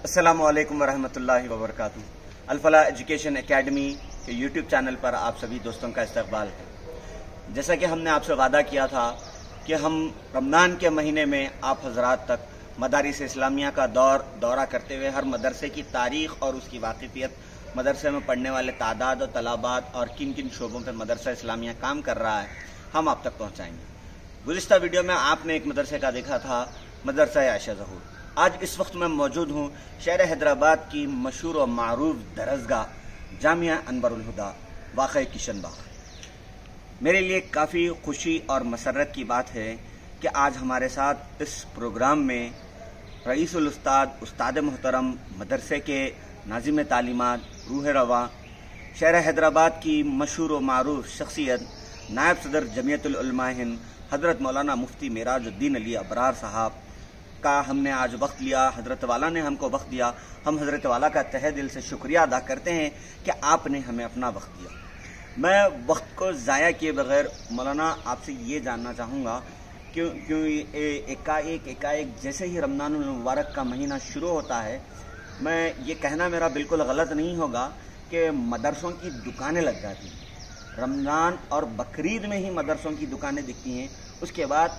السلام علیکم ورحمۃ اللہ وبرکاتہ۔ الفلاح ایجوکیشن اکیڈمی کے یوٹیوب چینل پر آپ سبھی دوستوں کا استقبال ہے۔ جیسا کہ ہم نے آپ سے وعدہ کیا تھا کہ ہم رمضان کے مہینے میں آپ حضرات تک مدارس اسلامیہ کا دورہ کرتے ہوئے ہر مدرسے کی تاریخ اور اس کی واقفیت، مدرسے میں پڑھنے والے تعداد و طلبات اور کن کن شعبوں پہ مدرسہ اسلامیہ کام کر رہا ہے، ہم آپ تک پہنچائیں گے۔ گزشتہ ویڈیو میں آپ نے ایک مدرسے کا دیکھا تھا، مدرسہ عائشہ ظہور۔ آج اس وقت میں موجود ہوں شہر حیدرآباد کی مشہور و معروف درسگاہ جامعہ انور الہدیٰ واقع کشن باغ۔ میرے لیے کافی خوشی اور مسرت کی بات ہے کہ آج ہمارے ساتھ اس پروگرام میں رئیس الاستاد استاد محترم مدرسے کے ناظم تعلیمات روح رواں، شہر حیدرآباد کی مشہور و معروف شخصیت نائب صدر جمعیت العلماء ہند حضرت مولانا مفتی معراج الدین علی ابرار صاحب کا ہم نے آج وقت لیا، حضرت والا نے ہم کو وقت دیا۔ ہم حضرت والا کا تہہ دل سے شکریہ ادا کرتے ہیں کہ آپ نے ہمیں اپنا وقت دیا۔ میں وقت کو ضائع کیے بغیر مولانا آپ سے یہ جاننا چاہوں گا کیوں ایک جیسے ہی رمضان المبارک کا مہینہ شروع ہوتا ہے، میں یہ کہنا میرا بالکل غلط نہیں ہوگا کہ مدرسوں کی دکانیں لگ جاتی ہیں۔ رمضان اور بقرعید میں ہی مدرسوں کی دکانیں دکھتی ہیں، اس کے بعد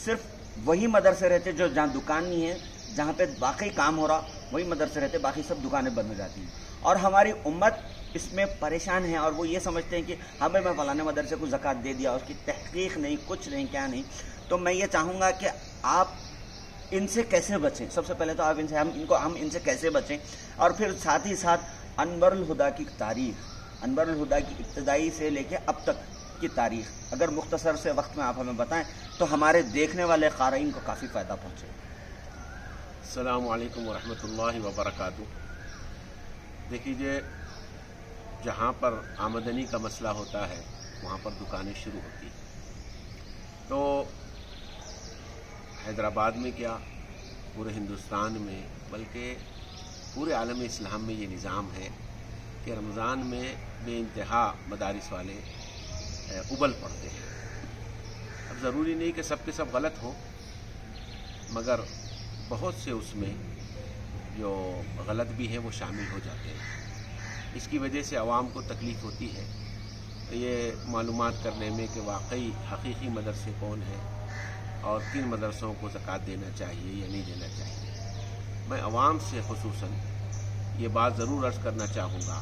صرف وہی مدرسے رہتے جو جہاں دکان نہیں ہے، جہاں پہ واقعی کام ہو رہا وہی مدرسے رہتے، باقی سب دکانیں بند ہو جاتی ہیں۔ اور ہماری امت اس میں پریشان ہے اور وہ یہ سمجھتے ہیں کہ ہاں بھائی میں فلانے مدرسے کو زکوٰۃ دے دیا، اس کی تحقیق نہیں، کچھ نہیں، کیا نہیں۔ تو میں یہ چاہوں گا کہ آپ ان سے کیسے بچیں۔ سب سے پہلے تو آپ ہم ان سے کیسے بچیں، اور پھر ساتھ ہی ساتھ انور الہدیٰ کی تاریخ، انور الہدیٰ کی ابتدائی سے لے کے اب تک کی تاریخ اگر مختصر سے وقت میں آپ ہمیں بتائیں تو ہمارے دیکھنے والے قارئین کو کافی فائدہ پہنچے۔ السلام علیکم ورحمۃ اللہ وبرکاتہ۔ دیکھیے، جہاں پر آمدنی کا مسئلہ ہوتا ہے وہاں پر دکانیں شروع ہوتی ہیں۔ تو حیدرآباد میں کیا، پورے ہندوستان میں بلکہ پورے عالم اسلام میں یہ نظام ہے کہ رمضان میں بے انتہا مدارس والے ابل پڑتے ہیں۔ اب ضروری نہیں کہ سب کے سب غلط ہوں، مگر بہت سے اس میں جو غلط بھی ہیں وہ شامل ہو جاتے ہیں۔ اس کی وجہ سے عوام کو تکلیف ہوتی ہے یہ معلومات کرنے میں کہ واقعی حقیقی مدرسے کون ہیں اور کن مدرسوں کو زکوٰۃ دینا چاہیے یا نہیں دینا چاہیے۔ میں عوام سے خصوصاً یہ بات ضرور عرض کرنا چاہوں گا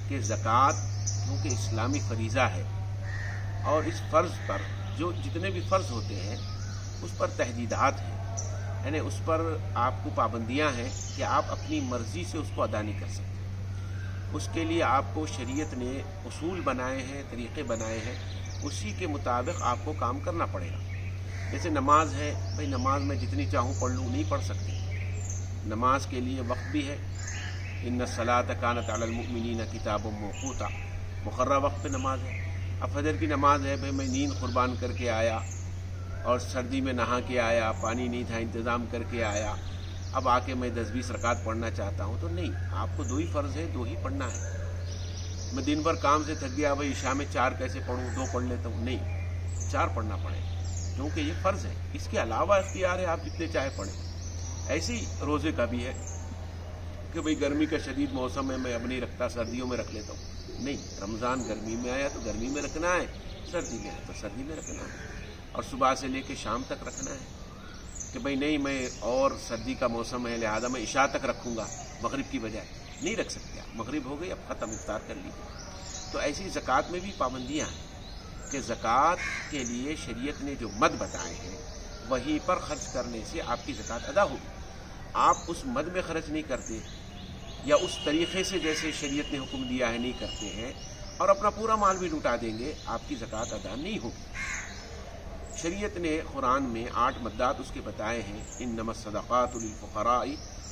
کہ زکوٰۃ کیونکہ اسلامی فریضہ ہے، اور اس فرض پر جو جتنے بھی فرض ہوتے ہیں اس پر تحدیدات ہیں، یعنی اس پر آپ کو پابندیاں ہیں کہ آپ اپنی مرضی سے اس کو ادا نہیں کر سکتے۔ اس کے لیے آپ کو شریعت نے اصول بنائے ہیں، طریقے بنائے ہیں، اسی کے مطابق آپ کو کام کرنا پڑے گا۔ جیسے نماز ہے، بھئی نماز میں جتنی چاہوں پڑھ لوں، نہیں پڑھ سکتے۔ نماز کے لیے وقت بھی ہے، ان الصلاۃ کانت علی المؤمنین کتابا موقوتا، مقررہ وقت پہ نماز ہے۔ اب فجر کی نماز ہے، بھئی میں نیند قربان کر کے آیا اور سردی میں نہا کے آیا، پانی نہیں تھا انتظام کر کے آیا، اب آ کے میں 10-20 رکعت پڑھنا چاہتا ہوں، تو نہیں، آپ کو 2 ہی فرض ہے، 2 ہی پڑھنا ہے۔ میں دن بھر کام سے تھک گیا، بھئی عشاء میں 4 کیسے پڑھوں، 2 پڑھ لیتا ہوں، نہیں، 4 پڑھنا پڑے کیونکہ یہ فرض ہے۔ اس کے علاوہ اختیار ہے، آپ جتنے چاہے پڑھیں۔ ایسے ہی روزے کا بھی ہے کہ بھئی گرمی کا شدید موسم ہے، میں اب نہیں رکھتا، سردیوں میں رکھ لیتا ہوں، نہیں، رمضان گرمی میں آیا تو گرمی میں رکھنا ہے، سردی میں ہے تو سردی میں رکھنا ہے، اور صبح سے لے کے شام تک رکھنا ہے۔ کہ بھئی نہیں، میں اور سردی کا موسم ہے لہذا میں عشاء تک رکھوں گا مغرب کی بجائے، نہیں رکھ سکتے آپ، مغرب ہو گئی اب ختم، افطار کر لیجیے۔ تو ایسی زکوٰۃ میں بھی پابندیاں ہیں کہ زکوٰۃ کے لیے شریعت نے جو مد بتائے ہیں وہیں پر خرچ کرنے سے آپ کی زکوٰۃ ادا ہوگی۔ آپ اس مد میں خرچ نہیں کرتے یا اس طریقے سے جیسے شریعت نے حکم دیا ہے نہیں کرتے ہیں اور اپنا پورا مال بھی لوٹا دیں گے، آپ کی زکوٰۃ ادا نہیں ہوگی۔ شریعت نے قرآن میں 8 مدات اس کے بتائے ہیں، انما الصدقات للفقراء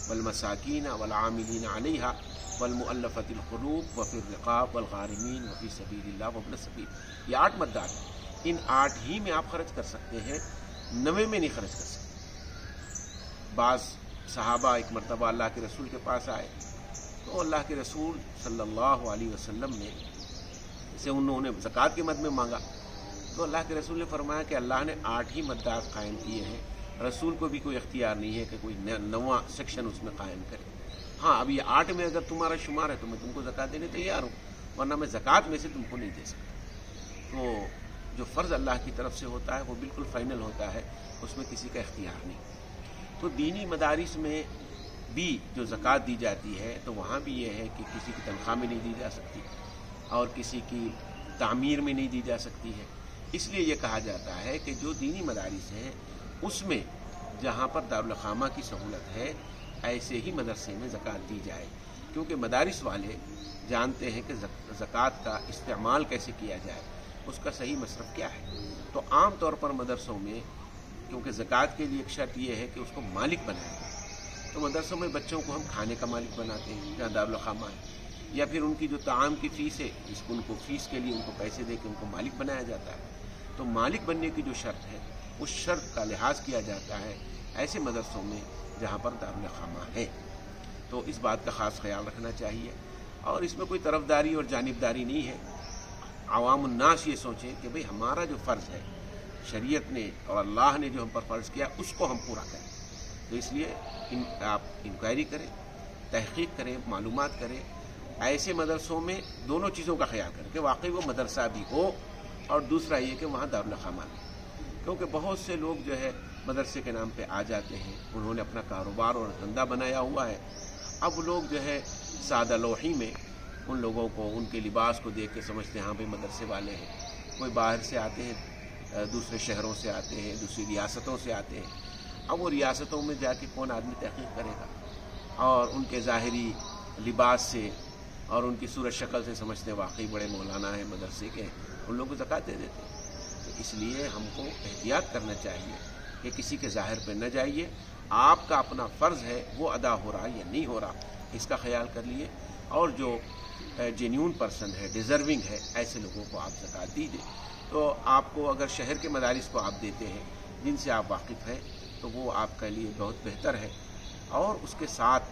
والمساکین والعاملین علیہا والمؤلفۃ القلوب وفی الرقاب والغارمین وفی سبیل اللہ وابن السبیل۔ یہ 8 مدات ہیں، ان 8 ہی میں آپ خرچ کر سکتے ہیں، 9 میں نہیں خرچ کر سکتے۔ بعض صحابہ ایک مرتبہ اللہ کے رسول کے پاس آئے تو اللہ کے رسول صلی اللہ علیہ وسلم نے سے انہوں نے زکوٰۃ کے مد میں مانگا، تو اللہ کے رسول نے فرمایا کہ اللہ نے 8 ہی مدات قائم کیے ہیں، رسول کو بھی کوئی اختیار نہیں ہے کہ کوئی نواں سیکشن اس میں قائم کرے. ہاں اب یہ 8 میں اگر تمہارا شمار ہے تو میں تم کو زکوٰۃ دینے تیار ہوں، ورنہ میں زکوٰۃ میں سے تم کو نہیں دے سکتا. تو جو فرض اللہ کی طرف سے ہوتا ہے وہ بالکل فائنل ہوتا ہے، اس میں کسی کا اختیار نہیں. تو دینی مدارس میں بھی جو زکوٰۃ دی جاتی ہے تو وہاں بھی یہ ہے کہ کسی کی تنخواہ میں نہیں دی جا سکتی اور کسی کی تعمیر میں نہیں دی جا سکتی ہے. اس لیے یہ کہا جاتا ہے کہ جو دینی مدارس ہیں اس میں جہاں پر دارالخامہ کی سہولت ہے ایسے ہی مدرسے میں زکوٰۃ دی جائے، کیونکہ مدارس والے جانتے ہیں کہ زکوٰۃ کا استعمال کیسے کیا جائے، اس کا صحیح مصرف کیا ہے. تو عام طور پر مدرسوں میں کیونکہ زکوٰۃ کے لیے ایک شرط یہ ہے کہ اس کو مالک بنایا جائے، تو مدرسوں میں بچوں کو ہم کھانے کا مالک بناتے ہیں جہاں دارالخامہ ہے، یا پھر ان کی جو طعام کی فیس ہے جس کو ان کو فیس کے لیے ان کو پیسے دے کے ان کو مالک بنایا جاتا ہے. تو مالک بننے کی جو شرط ہے اس شرط کا لحاظ کیا جاتا ہے ایسے مدرسوں میں جہاں پر دارالخامہ ہے. تو اس بات کا خاص خیال رکھنا چاہیے، اور اس میں کوئی طرفداری اور جانبداری نہیں ہے. عوام الناس یہ سوچیں کہ بھئی ہمارا جو فرض ہے شریعت نے اور اللہ نے جو ہم پر فرض کیا اس کو ہم پورا کریں. تو اس لیے آپ انکوائری کریں، تحقیق کریں، معلومات کریں. ایسے مدرسوں میں دونوں چیزوں کا خیال کریں کہ واقعی وہ مدرسہ بھی ہو اور دوسرا یہ کہ وہاں دارالخامہ بھی، کیونکہ بہت سے لوگ جو ہے مدرسے کے نام پہ آ جاتے ہیں، انہوں نے اپنا کاروبار اور دھندا بنایا ہوا ہے. اب لوگ جو ہے سادہ لوحی میں ان لوگوں کو ان کے لباس کو دیکھ کے سمجھتے ہیں ہاں بھائی مدرسے والے ہیں. کوئی باہر سے آتے ہیں، دوسرے شہروں سے آتے ہیں، دوسری ریاستوں سے آتے ہیں. اب وہ ریاستوں میں جا کے کون آدمی تحقیق کرے گا، اور ان کے ظاہری لباس سے اور ان کی صورت شکل سے سمجھتے واقعی بڑے مولانا ہیں مدرسے کے، ان لوگوں کو زکوٰۃ دے دیتے ہیں. تو اس لیے ہم کو احتیاط کرنا چاہیے کہ کسی کے ظاہر پہ نہ جائیے. آپ کا اپنا فرض ہے وہ ادا ہو رہا یا نہیں ہو رہا اس کا خیال کر لیے، اور جو جینیون پرسن ہے، ڈیزرونگ ہے، ایسے لوگوں کو آپ زکوٰۃ دیجیے. تو آپ کو اگر شہر کے مدارس کو آپ دیتے ہیں جن سے آپ واقف ہیں تو وہ آپ کے لیے بہت بہتر ہے. اور اس کے ساتھ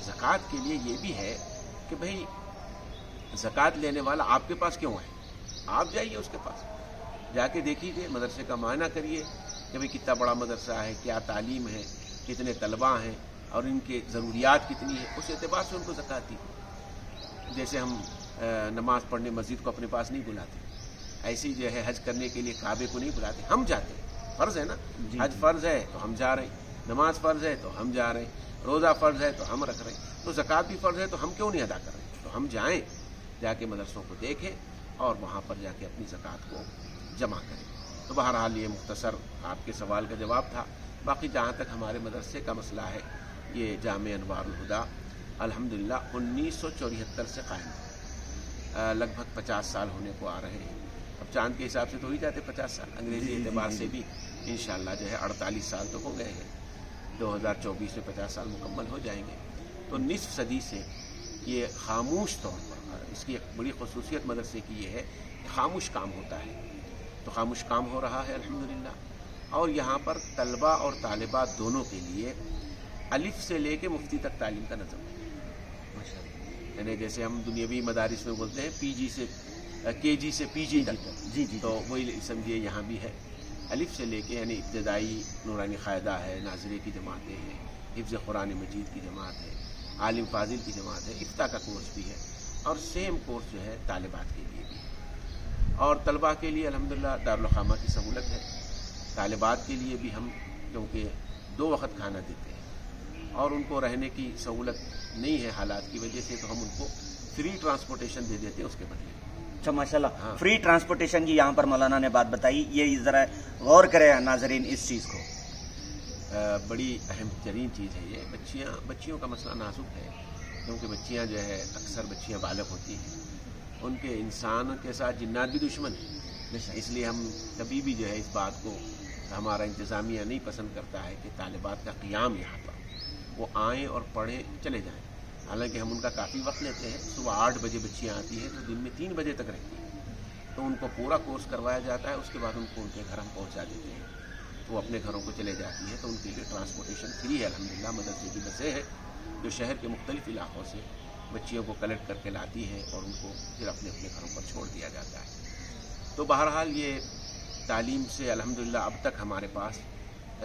زکوٰۃ کے لیے یہ بھی ہے کہ بھئی زکوٰۃ لینے والا آپ کے پاس کیوں ہے؟ آپ جائیے اس کے پاس، جا کے دیکھیے، مدرسے کا معائنہ کریے کہ بھئی کتنا بڑا مدرسہ ہے، کیا تعلیم ہے، کتنے طلباء ہیں اور ان کے ضروریات کتنی ہیں، اس اعتبار سے ان کو زکوٰۃ دیجیے. جیسے ہم نماز پڑھنے مسجد کو اپنے پاس نہیں بلاتے، ایسی جو ہے حج کرنے کے لیے کعبے کو نہیں بلاتے، ہم جاتے ہیں. فرض ہے نا، حج فرض ہے تو ہم جا رہے ہیں، نماز فرض ہے تو ہم جا رہے ہیں، روزہ فرض ہے تو ہم رکھ رہے ہیں. تو زکوٰۃ بھی فرض ہے تو ہم کیوں نہیں ادا کر رہے ہیں؟ تو ہم جائیں، جا کے مدرسوں کو دیکھیں اور وہاں پر جا کے اپنی زکوٰۃ کو جمع کریں. تو بہرحال یہ مختصر آپ کے سوال کا جواب تھا. باقی جہاں تک ہمارے مدرسے کا مسئلہ ہے، یہ جامع انوار الہدیٰ الحمدللہ 1974 سے قائم ہے، لگ بھگ 50 سال ہونے کو آ رہے ہیں. اب چاند کے حساب سے تو ہی جاتے 50 سال، انگریزی اعتبار سے بھی انشاءاللہ جو ہے 48 سال تو ہو گئے ہیں. 2024 میں 50 سال مکمل ہو جائیں گے. تو نصف صدی سے یہ خاموش طور پر، اس کی ایک بڑی خصوصیت مدرسے کی یہ ہے کہ خاموش کام ہوتا ہے. تو خاموش کام ہو رہا ہے الحمدللہ. اور یہاں پر طلباء اور طالبات دونوں کے لیے الف سے لے کے مفتی تک تعلیم کا نظم ہے. یعنی جیسے ہم دنیاوی مدارس میں بولتے ہیں پی جی سے کے جی سے پی جی تک، جی تو وہی سمجھیے یہاں بھی ہے الف سے لے کے. یعنی ابتدائی نورانی قاعدہ ہے، ناظرے کی جماعتیں ہیں، حفظ قرآن مجید کی جماعت ہے، عالم فاضل کی جماعت ہے، افتاء کا کورس بھی ہے، اور سیم کورس جو ہے طالبات کے لیے بھی ہے. اور طلباء کے لیے الحمدللہ دارالخامہ کی سہولت ہے. طالبات کے لیے بھی ہم کیونکہ 2 وقت کھانا دیتے ہیں اور ان کو رہنے کی سہولت نہیں ہے حالات کی وجہ سے، تو ہم ان کو فری ٹرانسپورٹیشن دے دیتے ہیں اس کے بدلے. اچھا ماشاءاللہ، فری ٹرانسپورٹیشن کی یہاں پر مولانا نے بات بتائی، یہ ذرا غور کرے ناظرین اس چیز کو. بڑی اہم ترین چیز ہے یہ. بچیوں کا مسئلہ نازک ہے، کیونکہ بچیاں جو ہے اکثر بچیاں بالغ ہوتی ہیں، ان کے انسان کے ساتھ جنات بھی دشمن ہیں. اس لیے ہم کبھی بھی جو ہے اس بات کو ہمارا انتظامیہ نہیں پسند کرتا ہے کہ طالبات کا قیام یہاں پر وہ آئیں اور پڑھیں چلے جائیں. حالانکہ ہم ان کا کافی وقت لیتے ہیں. صبح 8 بجے بچیاں آتی ہیں تو دن میں 3 بجے تک رہتی ہیں، تو ان کو پورا کورس کروایا جاتا ہے. اس کے بعد ان کو ان کے گھر ہم پہنچا دیتے ہیں، تو وہ اپنے گھروں کو چلے جاتی ہیں. تو ان کے لیے ٹرانسپورٹیشن فری ہے الحمدللہ. مدرسے کی بسیں ہیں جو شہر کے مختلف علاقوں سے بچیوں کو کلیکٹ کر کے لاتی ہیں اور ان کو پھر اپنے اپنے گھروں پر چھوڑ دیا جاتا ہے. تو بہرحال یہ تعلیم سے الحمدللہ اب تک ہمارے پاس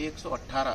118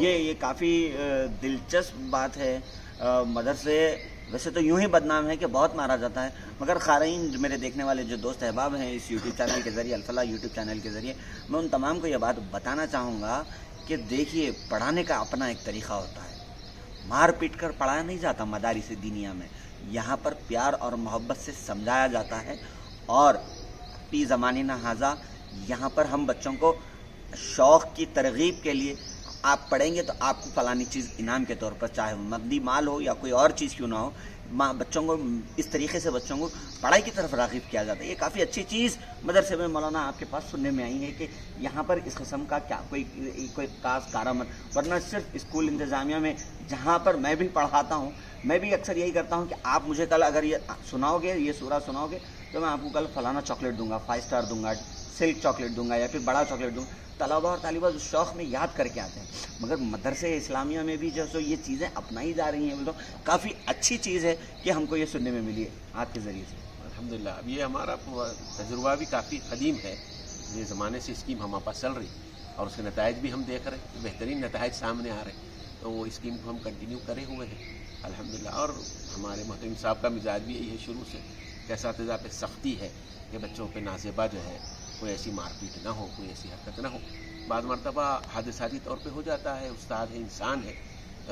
یہ کافی دلچسپ بات ہے. مدرسے ویسے تو یوں ہی بدنام ہے کہ بہت مارا جاتا ہے، مگر قارئین جو میرے دیکھنے والے جو دوست احباب ہیں اس یوٹیوب چینل کے ذریعے، الفلاح یوٹیوب چینل کے ذریعے، میں ان تمام کو یہ بات بتانا چاہوں گا کہ دیکھیے پڑھانے کا اپنا ایک طریقہ ہوتا ہے. مار پیٹ کر پڑھایا نہیں جاتا مدارس دینیہ میں، یہاں پر پیار اور محبت سے سمجھایا جاتا ہے. اور فی زماننا ھذا یہاں پر ہم بچوں کو شوق کی ترغیب کے لیے، آپ پڑھیں گے تو آپ کو فلانی چیز انعام کے طور پر، چاہے مادی مال ہو یا کوئی اور چیز کیوں نہ ہو، بچوں کو اس طریقے سے بچوں کو پڑھائی کی طرف راغب کیا جاتا ہے. یہ کافی اچھی چیز مدرسے میں مولانا آپ کے پاس سننے میں آئی ہے کہ یہاں پر اس قسم کا کیا کوئی خاص کارآمد، ورنہ صرف اسکول انتظامیہ میں جہاں پر میں بھی پڑھاتا ہوں، میں بھی اکثر یہی کرتا ہوں کہ آپ مجھے کل اگر یہ سناؤ گے، یہ سورہ سناؤ گے، تو میں آپ کو کل فلانا چاکلیٹ دوں گا، 5 اسٹار دوں گا، سلک چاکلیٹ دوں گا یا پھر بڑا چاکلیٹ دوں گا. طلباء اور طالبات اس شوق میں یاد کر کے آتے ہیں. مگر مدرسے اسلامیہ میں بھی جو سو یہ چیزیں اپنائی جا رہی ہیں، تو کافی اچھی چیز ہے کہ ہم کو یہ سننے میں ملی ہے آپ کے ذریعے سے. الحمدللہ. اب یہ ہمارا تجربہ بھی کافی قدیم ہے، یہ زمانے سے اسکیم ہمارے پاس چل رہی اور اس کے نتائج بھی ہم دیکھ رہے ہیں، بہترین نتائج سامنے آ رہے ہیں. تو وہ اسکیم کو ہم کنٹینیو کرے ہوئے ہیں الحمدللہ. اور ہمارے محترم صاحب کا مزاج بھی یہی ہے شروع سے کہ اساتذہ پہ سختی ہے کہ بچوں پہ نازیبہ جو ہے کوئی ایسی مار پیٹ نہ ہو، کوئی ایسی حرکت نہ ہو. بعض مرتبہ حادثاتی طور پہ ہو جاتا ہے، استاد ہے، انسان ہے،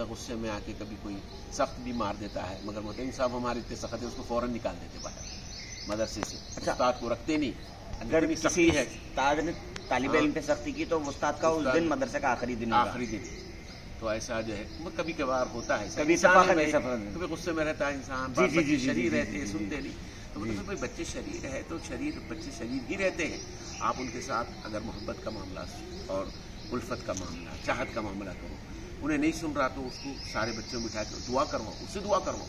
غصے میں آ کے کبھی کوئی سخت بھی مار دیتا ہے، مگر محترم صاحب ہمارے اتنے سخت ہے اس کو فوراً نکال دیتے باہر مدرسے سے. استاد کو رکھتے نہیں. اگر کسی ہے استاد نے طالب علم پہ سختی کی تو استاد کا اس دن مدرسے کا آخری دن تو ایسا جو ہے کبھی کبھار ہوتا ہے، کبھی غصے میں رہتا ہے انسان، شریر رہتے ہیں، سنتے نہیں. تو مطلب کوئی بچے شریر ہے تو بچے شریر ہی رہتے ہیں. آپ ان کے ساتھ اگر محبت کا معاملہ اور الفت کا معاملہ، چاہت کا معاملہ کرو، انہیں نہیں سن رہا تو اس کو سارے بچوں میں بٹھا کے دعا کرواؤ، اس سے دعا کرواؤ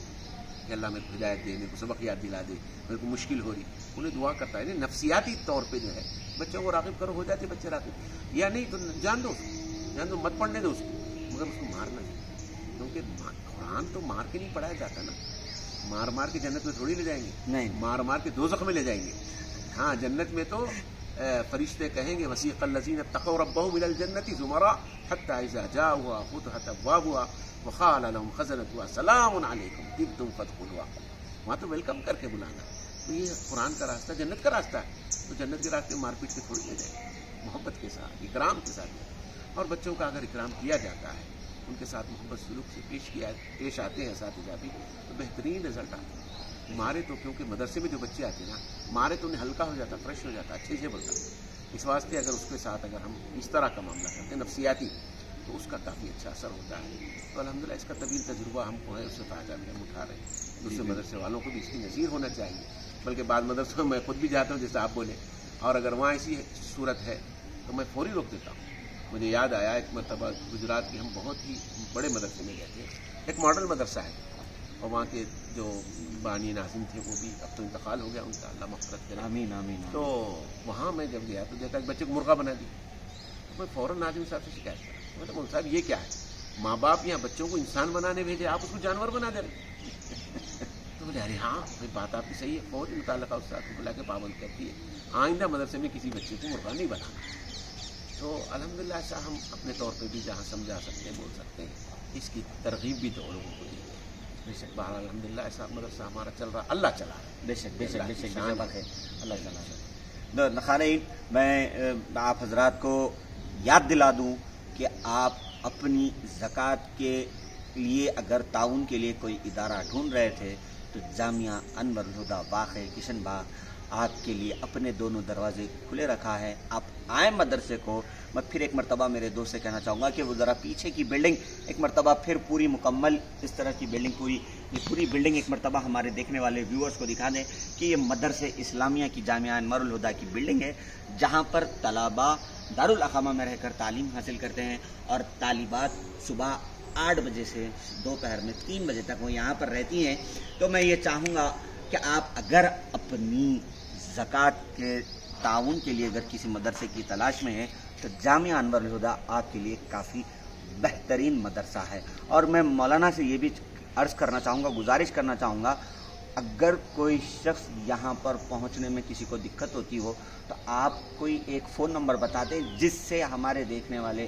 کہ اللہ میرے کو ہدایت دے، میرے کو سبق یاد دلا دے، میرے کو مشکل ہو رہی، انہیں دعا کرتا ہے. نفسیاتی طور پہ جو ہے بچوں کو راغب کرو، ہو جاتے بچے راغب. یا نہیں تو جان دو مت پڑھنے دو اس کو، مگر اس کو مارنا نہیں، کیونکہ قرآن تو مار کے نہیں پڑھایا جاتا نا. مار کے جنت میں تھوڑی لے جائیں گے، نہیں، مار کے دوزخ میں لے جائیں گے. ہاں جنت میں تو فرشتے کہیں گے وسیق الذین اتقوا ربهم الى الجنة زمرا حتى اذا جاءوها فتحت ابوابها وقال لهم خزنتها سلام علیکم طبتم فادخلوها. وہاں تو ویلکم کر کے بلانا. تو یہ قرآن کا راستہ جنت کا راستہ ہے. تو جنت کے راستے مار پیٹ کے تھوڑی لے جائیں گے، محبت کے ساتھ، اکرام کے ساتھ. اور بچوں کا اگر اکرام کیا جاتا ہے، ان کے ساتھ محبت سلوک سے پیش آتے ہیں اساتذہ بھی، تو بہترین رزلٹ آتے ہیں. مارے تو کیونکہ مدرسے میں جو بچے آتے ہیں نا، مارے تو انہیں ہلکا ہو جاتا، فریش ہو جاتا، اچھے سے بولتا. اس واسطے اگر اس کے ساتھ اگر ہم اس طرح کا معاملہ کرتے ہیں نفسیاتی، تو اس کا کافی اچھا اثر ہوتا ہے. تو الحمدللہ اس کا طویل تجربہ ہم کو ہے، اس سے فائدہ بھی ہم اٹھا رہے ہیں. دوسرے مدرسے والوں کو بھی اس کی نظیر ہونا چاہیے. بلکہ بعض مدرسوں میں خود بھی جاتا ہوں جیسے آپ بولے، اور اگر وہاں ایسی صورت ہے تو میں فوری روک دیتا ہوں. مجھے یاد آیا ایک مرتبہ گجرات کے ہم بہت ہی بڑے مدرسے میں گئے تھے، ایک ماڈل مدرسہ ہے، اور وہاں کے جو بانی ناظم تھے وہ بھی اب تو انتقال ہو گیا ان کا، اللہ مغفرت کرے. آمین آمین. تو وہاں میں جب گیا تو دیکھا ایک بچے کو مرغا بنا دی. میں فوراً ناظم صاحب سے شکایت کرا، مطلب مول صاحب یہ کیا ہے؟ ماں باپ یہاں بچوں کو انسان بنانے بھیجے، آپ اس کو جانور بنا دے رہے. تو بولے ارے ہاں بات آپ کی صحیح ہے. فوری متعلقہ استاد کو بلا کے پابند کرتی ہے، آئندہ مدرسے میں کسی بچے کو مرغا نہیں بنانا. تو الحمدللہ ایسا ہم اپنے طور پہ بھی جہاں سمجھا سکتے ہیں بول سکتے ہیں، اس کی ترغیب بھی تو لوگوں کو دی ہے. بے شک بہرحال الحمدللہ ایسا مدرسہ ہمارا چل رہا، اللہ چلا رہا ہے. بے شک بے شک بے شک بات ہے، اللہ چلا رہا ہے. نخارین، میں آپ حضرات کو یاد دلا دوں کہ آپ اپنی زکوٰۃ کے لیے اگر تعاون کے لیے کوئی ادارہ ڈھونڈ رہے تھے تو جامعہ انور الہدیٰ واقع کشن باغ آپ کے لیے اپنے دونوں دروازے کھلے رکھا ہے. آپ آئیں مدرسے کو. میں پھر ایک مرتبہ میرے دوست سے کہنا چاہوں گا کہ وہ ذرا پیچھے کی بلڈنگ ایک مرتبہ پھر پوری مکمل اس طرح کی بلڈنگ پوری بلڈنگ ایک مرتبہ ہمارے دیکھنے والے ویورز کو دکھا دیں کہ یہ مدرسے اسلامیہ کی جامعہ انور الہدیٰ کی بلڈنگ ہے، جہاں پر طلباء دارالاقامہ میں رہ کر تعلیم حاصل کرتے ہیں، اور طالبات صبح 8 بجے سے دوپہر میں 3 بجے تک وہ یہاں پر رہتی ہیں. تو میں یہ چاہوں گا کہ آپ اگر اپنی زکوٰۃ کے تعاون کے لیے اگر کسی مدرسے کی تلاش میں ہے تو جامعہ انور الہدیٰ آپ کے لیے کافی بہترین مدرسہ ہے. اور میں مولانا سے یہ بھی عرض کرنا چاہوں گا، گزارش کرنا چاہوں گا، اگر کوئی شخص یہاں پر پہنچنے میں کسی کو دقت ہوتی ہو تو آپ کوئی ایک فون نمبر بتا دیں جس سے ہمارے دیکھنے والے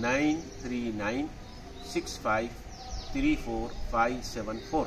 9396534574।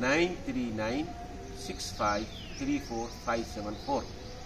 9396534574।